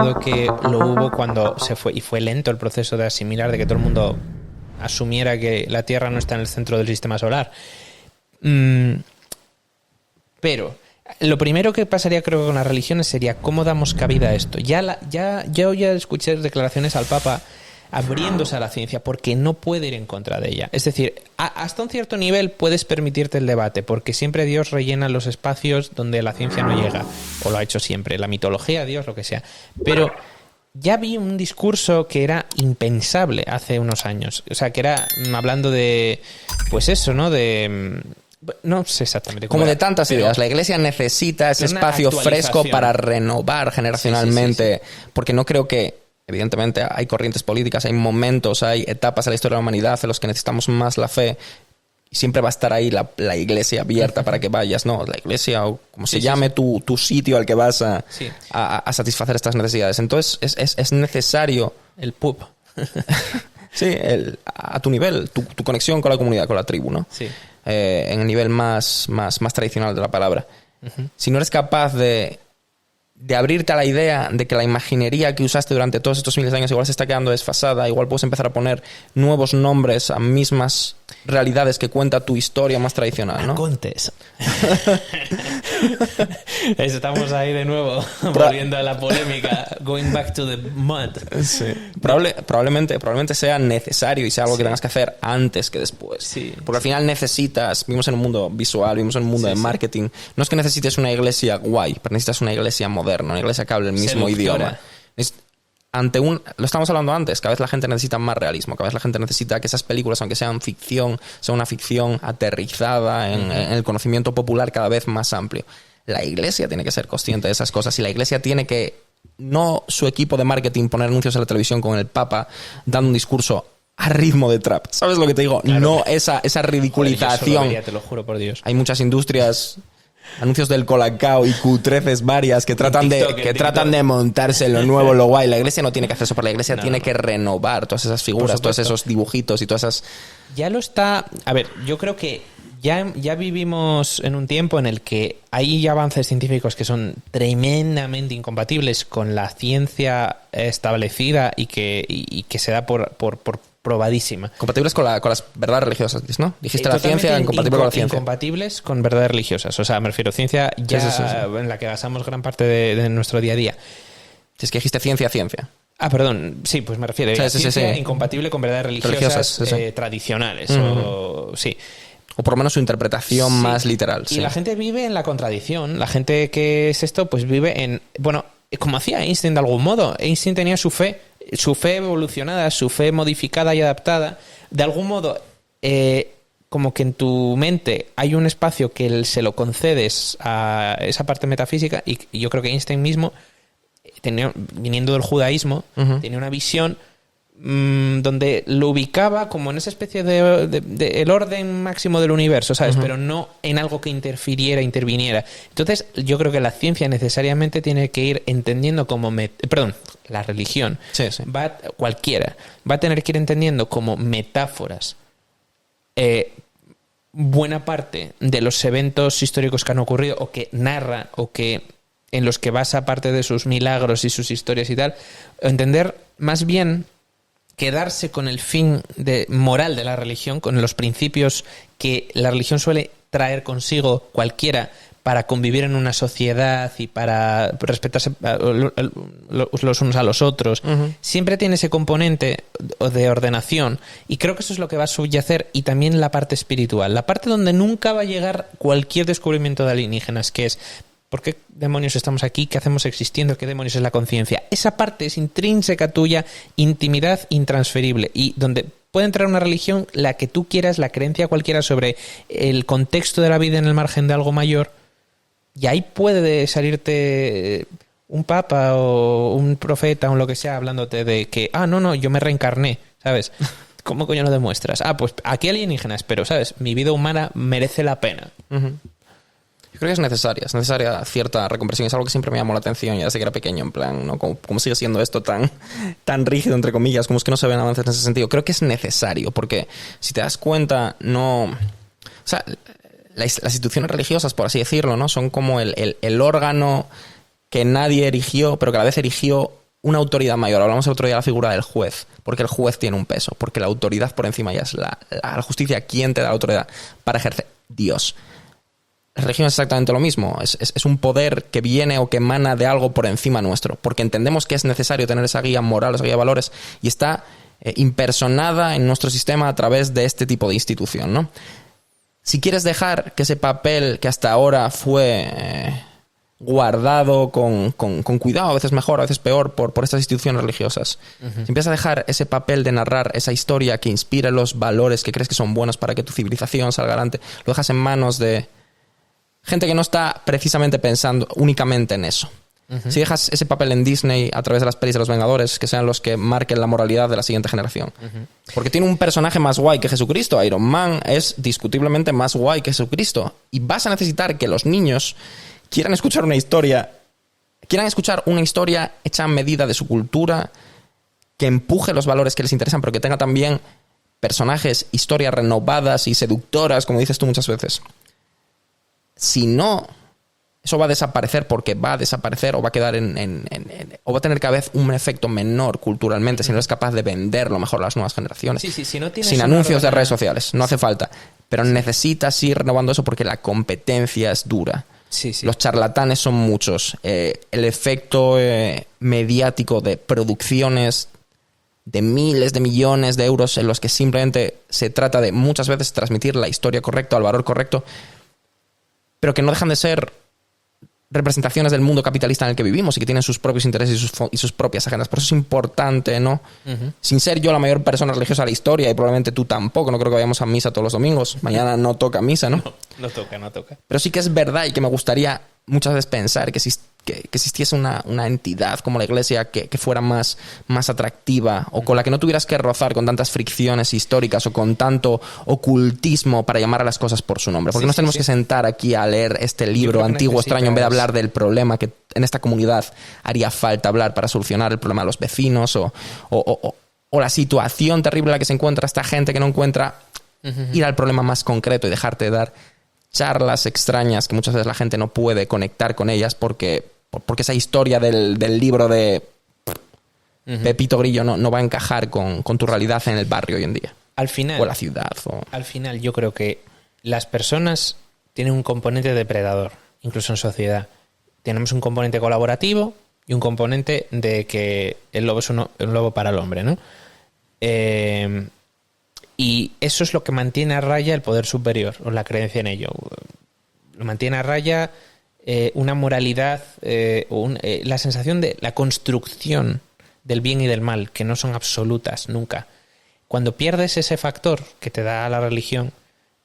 modo que lo hubo cuando se fue, y fue lento el proceso de asimilar, de que todo el mundo asumiera que la Tierra no está en el centro del sistema solar. Pero lo primero que pasaría, creo que con las religiones, sería cómo damos cabida a esto. Yo ya escuché declaraciones al Papa abriéndose a la ciencia, porque no puede ir en contra de ella. Es decir, hasta un cierto nivel puedes permitirte el debate, porque siempre Dios rellena los espacios donde la ciencia no llega, o lo ha hecho siempre, la mitología, Dios, lo que sea. Pero ya vi un discurso que era impensable hace unos años. O sea, que era hablando de, pues eso, ¿no? No sé exactamente cómo como era, de tantas ideas. La Iglesia necesita ese espacio fresco para renovar generacionalmente, porque no creo que, evidentemente, hay corrientes políticas, hay momentos, hay etapas en la historia de la humanidad en los que necesitamos más la fe, y siempre va a estar ahí la Iglesia abierta para que vayas, ¿no? La Iglesia, o como se llame, tu sitio al que vas a satisfacer estas necesidades. Entonces es necesario el pub. sí, a tu nivel, tu conexión con la comunidad, con la tribu, ¿no? Sí. En el nivel más tradicional de la palabra. Si no eres capaz de abrirte a la idea de que la imaginería que usaste durante todos estos miles de años igual se está quedando desfasada, igual puedes empezar a poner nuevos nombres a mismas realidades que cuenta tu historia más tradicional, ¿no? Contes. Estamos ahí de nuevo, volviendo a la polémica, going back to the mud. Sí. Probablemente sea necesario y sea algo que tengas que hacer antes que después. Sí. Porque al final vivimos en un mundo visual, vivimos en un mundo de marketing. No es que necesites una iglesia guay, pero necesitas una iglesia moderna, una iglesia que hable el mismo idioma. Lo estamos hablando antes, cada vez la gente necesita más realismo, cada vez la gente necesita que esas películas, aunque sean ficción, sea una ficción aterrizada en el conocimiento popular cada vez más amplio. La Iglesia tiene que ser consciente de esas cosas, y la Iglesia tiene que, no su equipo de marketing, poner anuncios en la televisión con el Papa dando un discurso a ritmo de trap. ¿Sabes lo que te digo? Claro. No esa ridiculización. Joder, yo eso lo vería, te lo juro por Dios. Hay muchas industrias, anuncios del Colacao y Q13 varias que tratan de montarse lo nuevo, lo guay. La Iglesia no tiene que hacer eso, pero la Iglesia tiene que renovar todas esas figuras, todos esos dibujitos y todas esas... Ya lo está... A ver, yo creo que ya vivimos en un tiempo en el que hay avances científicos que son tremendamente incompatibles con la ciencia establecida y que se da por probadísima. Compatibles con las verdades religiosas, ¿no? Dijiste la ciencia incompatible con la ciencia. Incompatibles con verdades religiosas. O sea, me refiero a ciencia ya sí. En la que basamos gran parte de nuestro día a día. Si es que dijiste ciencia. Ah, perdón. Sí, pues me refiero a ciencia incompatible con verdades religiosas tradicionales. Sí. O por lo menos su interpretación más literal. Y la gente vive en la contradicción. La gente que es esto, pues vive en... Bueno, como hacía Einstein de algún modo. Einstein tenía su fe evolucionada, su fe modificada y adaptada. De algún modo, como que en tu mente hay un espacio que se lo concedes a esa parte metafísica, y yo creo que Einstein mismo, viniendo del judaísmo, tenía una visión donde lo ubicaba como en esa especie de el orden máximo del universo, ¿sabes? Pero no en algo que interviniera. Entonces, yo creo que la ciencia necesariamente tiene que ir entendiendo como... la religión. Cualquiera. Va a tener que ir entendiendo como metáforas buena parte de los eventos históricos que han ocurrido, o que narra, o que en los que basa parte de sus milagros y sus historias y tal. Entender más bien... quedarse con el fin moral de la religión, con los principios que la religión suele traer consigo cualquiera para convivir en una sociedad y para respetarse los unos a los otros. Siempre tiene ese componente de ordenación, y creo que eso es lo que va a subyacer, y también la parte espiritual, la parte donde nunca va a llegar cualquier descubrimiento de alienígenas, que es... ¿por qué demonios estamos aquí? ¿Qué hacemos existiendo? ¿Qué demonios es la conciencia? Esa parte es intrínseca tuya, intimidad intransferible, y donde puede entrar una religión, la que tú quieras, la creencia cualquiera sobre el contexto de la vida en el margen de algo mayor, y ahí puede salirte un papa o un profeta o lo que sea hablándote de que, no, yo me reencarné, ¿sabes? ¿Cómo coño lo demuestras? Pues aquí alienígenas, pero, ¿sabes? Mi vida humana merece la pena. Yo creo que es necesaria cierta reconversión. Es algo que siempre me llamó la atención ya desde que era pequeño, en plan, ¿no? ¿Cómo sigue siendo esto tan rígido, entre comillas? ¿Cómo es que no se ven avances en ese sentido? Creo que es necesario, porque si te das cuenta, no... O sea, las instituciones religiosas, por así decirlo, ¿no? Son como el órgano que nadie erigió, pero que a la vez erigió una autoridad mayor. Hablamos el otro día de la figura del juez, porque el juez tiene un peso, porque la autoridad por encima ya es la justicia. ¿Quién te da la autoridad para ejercer? Dios. La religión es exactamente lo mismo. Es un poder que viene o que emana de algo por encima nuestro, porque entendemos que es necesario tener esa guía moral, esa guía de valores, y está impersonada en nuestro sistema a través de este tipo de institución, ¿no? Si quieres dejar que ese papel que hasta ahora fue guardado con cuidado, a veces mejor, a veces peor, por estas instituciones religiosas. Si empiezas a dejar ese papel de narrar esa historia que inspira los valores que crees que son buenos para que tu civilización salga adelante, lo dejas en manos de gente que no está precisamente pensando únicamente en eso. Si dejas ese papel en Disney a través de las pelis de los Vengadores, que sean los que marquen la moralidad de la siguiente generación. Porque tiene un personaje más guay que Jesucristo. Iron Man es discutiblemente más guay que Jesucristo. Y vas a necesitar que los niños quieran escuchar una historia hecha a medida de su cultura, que empuje los valores que les interesan, pero que tenga también personajes, historias renovadas y seductoras, como dices tú muchas veces. Si no, eso va a desaparecer, porque va a desaparecer o va a quedar o va a tener cada vez un efecto menor culturalmente si no eres capaz de venderlo mejor a las nuevas generaciones. Si no tienes sin anuncios de redes sociales, no hace falta. Pero necesitas ir renovando eso porque la competencia es dura. Los charlatanes son muchos. El efecto mediático de producciones de miles de millones de euros en los que simplemente se trata de muchas veces transmitir la historia correcta, el valor correcto, pero que no dejan de ser representaciones del mundo capitalista en el que vivimos y que tienen sus propios intereses y sus propias agendas. Por eso es importante, ¿no? Sin ser yo la mayor persona religiosa de la historia, y probablemente tú tampoco, no creo que vayamos a misa todos los domingos. Mañana no toca misa, ¿no? No toca. Pero sí que es verdad, y que me gustaría muchas veces pensar que existiese una entidad como la Iglesia que fuera más atractiva, o con la que no tuvieras que rozar con tantas fricciones históricas o con tanto ocultismo para llamar a las cosas por su nombre. Porque nos tenemos que sentar aquí a leer este libro antiguo, extraño, en vez de hablar del problema que en esta comunidad haría falta hablar para solucionar el problema de los vecinos o la situación terrible en la que se encuentra esta gente que no encuentra ir al problema más concreto y dejarte de dar charlas extrañas que muchas veces la gente no puede conectar con ellas porque esa historia del libro de Pepito Grillo no va a encajar con tu realidad en el barrio hoy en día. Al final, o la ciudad. Al final yo creo que las personas tienen un componente depredador, incluso en sociedad. Tenemos un componente colaborativo y un componente de que el lobo es un lobo para el hombre, ¿no? Y eso es lo que mantiene a raya el poder superior, o la creencia en ello. Lo mantiene a raya una moralidad, la sensación de la construcción del bien y del mal, que no son absolutas nunca. Cuando pierdes ese factor que te da la religión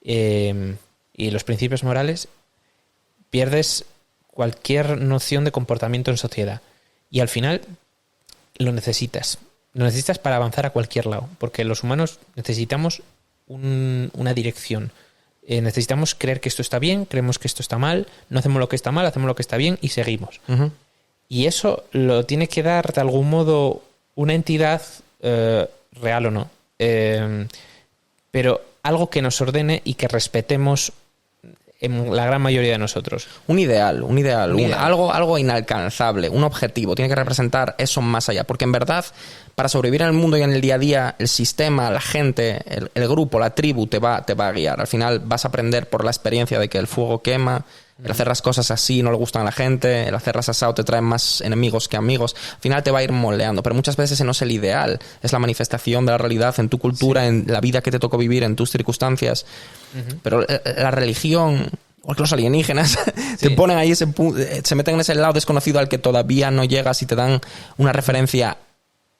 y los principios morales, pierdes cualquier noción de comportamiento en sociedad. Y al final lo necesitas. Lo necesitas para avanzar a cualquier lado, porque los humanos necesitamos una dirección. Necesitamos creer que esto está bien, creemos que esto está mal, no hacemos lo que está mal, hacemos lo que está bien y seguimos. Y eso lo tiene que dar de algún modo una entidad, real o no, pero algo que nos ordene y que respetemos en la gran mayoría de nosotros. Un ideal. Algo inalcanzable, un objetivo. Tiene que representar eso más allá. Porque en verdad, para sobrevivir en el mundo y en el día a día, el sistema, la gente, el grupo, la tribu te va a guiar. Al final vas a aprender por la experiencia de que el fuego quema, el hacer las cosas así no le gustan a la gente, el hacerlas asado te trae más enemigos que amigos. Al final te va a ir moldeando. Pero muchas veces ese no es el ideal. Es la manifestación de la realidad en tu cultura, en la vida que te tocó vivir, en tus circunstancias. Pero la religión o los alienígenas te ponen ahí se meten en ese lado desconocido al que todavía no llegas y te dan una referencia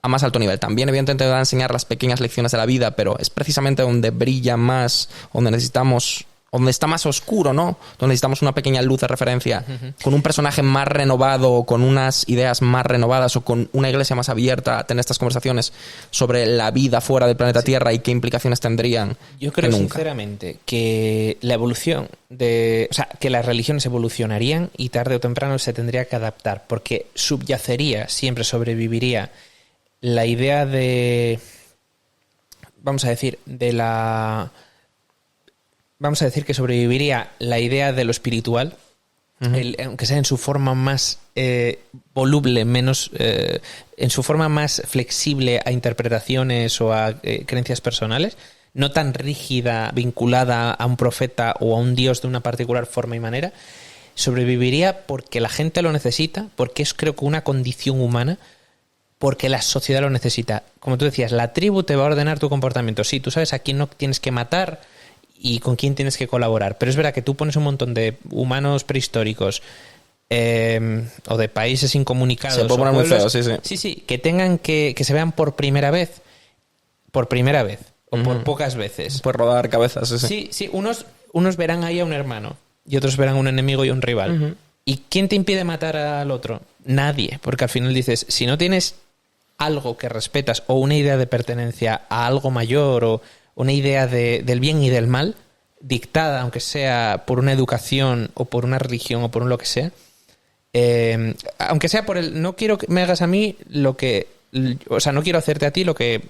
a más alto nivel. También evidentemente te van a enseñar las pequeñas lecciones de la vida, pero es precisamente donde brilla más, donde está más oscuro, ¿no? Donde necesitamos una pequeña luz de referencia, con un personaje más renovado, con unas ideas más renovadas o con una iglesia más abierta a tener estas conversaciones sobre la vida fuera del planeta Tierra y qué implicaciones tendrían. Yo creo sinceramente que la evolución que las religiones evolucionarían y tarde o temprano se tendría que adaptar, porque siempre sobreviviría la idea de, vamos a decir que sobreviviría la idea de lo espiritual, aunque sea en su forma más voluble, menos en su forma más flexible a interpretaciones o a creencias personales, no tan rígida, vinculada a un profeta o a un dios de una particular forma y manera, sobreviviría porque la gente lo necesita, porque es, creo que, una condición humana, porque la sociedad lo necesita. Como tú decías, la tribu te va a ordenar tu comportamiento. Sí, tú sabes a quién no tienes que matar y con quién tienes que colaborar. Pero es verdad que tú pones un montón de humanos prehistóricos o de países incomunicados. Se puede poner muy feo, sí. Sí, que tengan que se vean por primera vez. Por primera vez. O por pocas veces. Puedes rodar cabezas, sí. Sí, unos verán ahí a un hermano y otros verán a un enemigo y un rival. ¿Y quién te impide matar al otro? Nadie. Porque al final dices, si no tienes algo que respetas o una idea de pertenencia a algo mayor o una idea del bien y del mal, dictada, aunque sea por una educación o por una religión o por un lo que sea, aunque sea por el no quiero que me hagas a mí lo que... O sea, no quiero hacerte a ti lo que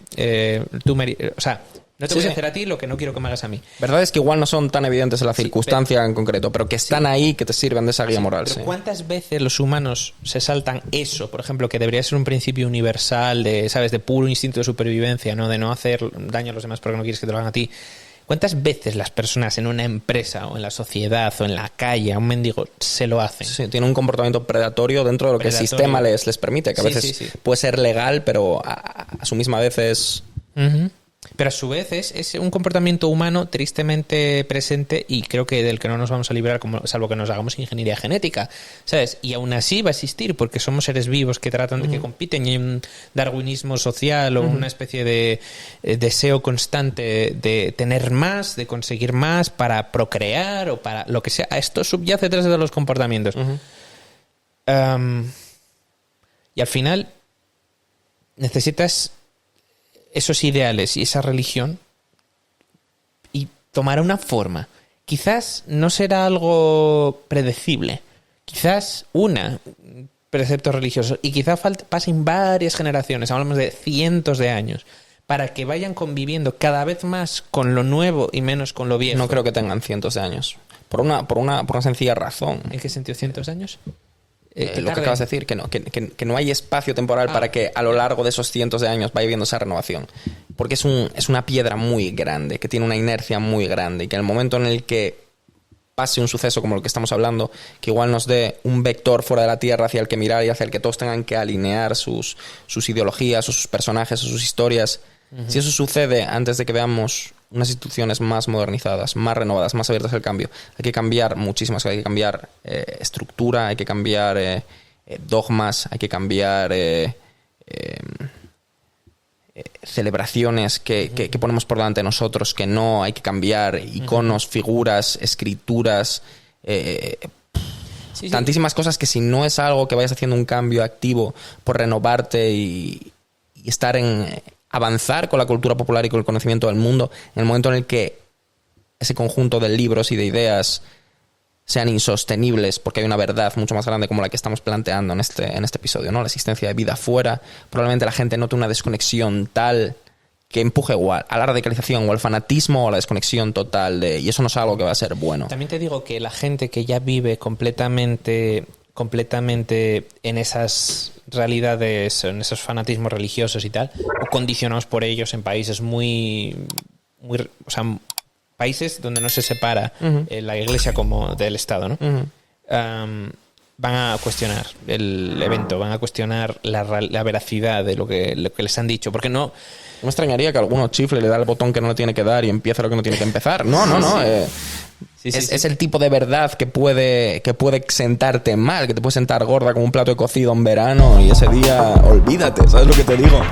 tú me... O sea, no te voy a hacer a ti lo que no quiero que me hagas a mí. Verdad es que igual no son tan evidentes en la circunstancia en concreto, pero que están ahí, que te sirven de esa guía moral. Pero ¿cuántas veces los humanos se saltan eso? Por ejemplo, que debería ser un principio universal de, ¿sabes? De puro instinto de supervivencia, ¿no? De no hacer daño a los demás porque no quieres que te lo hagan a ti. ¿Cuántas veces las personas en una empresa o en la sociedad o en la calle a un mendigo se lo hacen? Sí, tiene un comportamiento predatorio dentro de lo que el sistema les permite, que a veces puede ser legal, pero a su misma vez es... Pero a su vez es un comportamiento humano tristemente presente y creo que del que no nos vamos a librar, salvo que nos hagamos ingeniería genética, ¿sabes? Y aún así va a existir porque somos seres vivos que tratan de que compiten y hay un darwinismo social o una especie de deseo constante de tener más, de conseguir más para procrear o para lo que sea. Esto subyace detrás de los comportamientos. Y al final necesitas esos ideales y esa religión y tomará una forma. Quizás no será algo predecible, quizás preceptos religiosos y quizás pasen varias generaciones, hablamos de cientos de años, para que vayan conviviendo cada vez más con lo nuevo y menos con lo viejo. No creo que tengan cientos de años, por una sencilla razón. ¿En qué sentido cientos de años? Lo que acabas de decir, que no hay espacio temporal para que a lo largo de esos cientos de años vaya habiendo esa renovación. Porque es una piedra muy grande, que tiene una inercia muy grande, y que en el momento en el que pase un suceso como el que estamos hablando, que igual nos dé un vector fuera de la Tierra hacia el que mirar y hacia el que todos tengan que alinear sus ideologías o sus personajes o sus historias, si eso sucede antes de que veamos unas instituciones más modernizadas, más renovadas, más abiertas al cambio, hay que cambiar muchísimas cosas. Hay que cambiar estructura, hay que cambiar dogmas, hay que cambiar celebraciones que ponemos por delante de nosotros, que no, hay que cambiar iconos, figuras, escrituras, tantísimas cosas que si no es algo que vayas haciendo un cambio activo por renovarte y estar avanzar con la cultura popular y con el conocimiento del mundo, en el momento en el que ese conjunto de libros y de ideas sean insostenibles porque hay una verdad mucho más grande como la que estamos planteando en este episodio, ¿no? La existencia de vida fuera, probablemente la gente note una desconexión tal que empuje igual a la radicalización o al fanatismo o a la desconexión total y eso no es algo que va a ser bueno. También te digo que la gente que ya vive completamente en esas realidades, en esos fanatismos religiosos y tal, o condicionados por ellos en países muy o sea, países donde no se separa la iglesia como del Estado, ¿no? Van a cuestionar el evento, van a cuestionar la veracidad de lo que les han dicho, porque no... No me extrañaría que alguno chifle, le da el botón que no le tiene que dar y empieza lo que no tiene que empezar. No. Es el tipo de verdad que puede sentarte mal, que te puede sentar gorda como un plato de cocido en verano y ese día olvídate, ¿sabes lo que te digo?